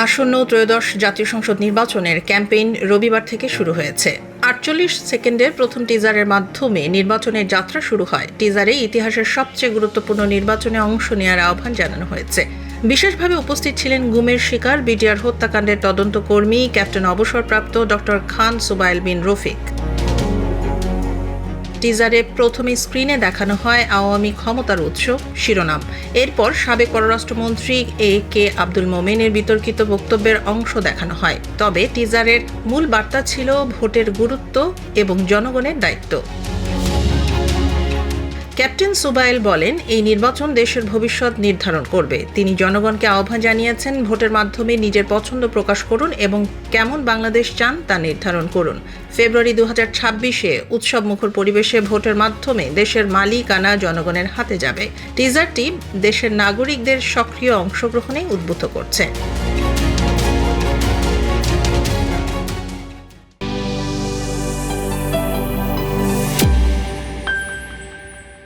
আসন্ন ত্রয়োদশ জাতীয় সংসদ নির্বাচনের ক্যাম্পেইন রবিবার থেকে শুরু হয়েছে। ৪৮ সেকেন্ডের প্রথম টিজারের মাধ্যমে নির্বাচনের যাত্রা শুরু হয়। টিজারে ইতিহাসের সবচেয়ে গুরুত্বপূর্ণ নির্বাচনে অংশ নেওয়ার আহ্বান জানানো হয়েছে। বিশেষভাবে উপস্থিত ছিলেন গুমের শিকার বিডিআর হত্যাকাণ্ডের তদন্তকর্মী ক্যাপ্টেন অবসরপ্রাপ্ত ডক্টর খান সুবাইল বিন রফিক। টিজারে প্রথমে স্ক্রিনে দেখানো হয় আওয়ামী ক্ষমতার উৎস শিরোনাম। এরপর সাবেক পররাষ্ট্রমন্ত্রী কে আব্দুল মোমেনের বিতর্কিত বক্তব্যের অংশ দেখানো হয়। তবে টিজারের মূল বার্তা ছিল ভোটের গুরুত্ব এবং জনগণের দায়িত্ব। ক্যাপ্টেন সুবাইল বলেন, এই নির্বাচন দেশের ভবিষ্যৎ নির্ধারণ করবে। তিনি জনগণকে আহ্বান জানিয়েছেন, ভোটের মাধ্যমে নিজের পছন্দ প্রকাশ করুন এবং কেমন বাংলাদেশ চান তা নির্ধারণ করুন। ফেব্রুয়ারি ২০২৬-এ উৎসবমুখর পরিবেশে ভোটের মাধ্যমে দেশের মালিকানা জনগণের হাতে যাবে। টিজারটি দেশের নাগরিকদের সক্রিয় অংশগ্রহণে উদ্বুদ্ধ করছে।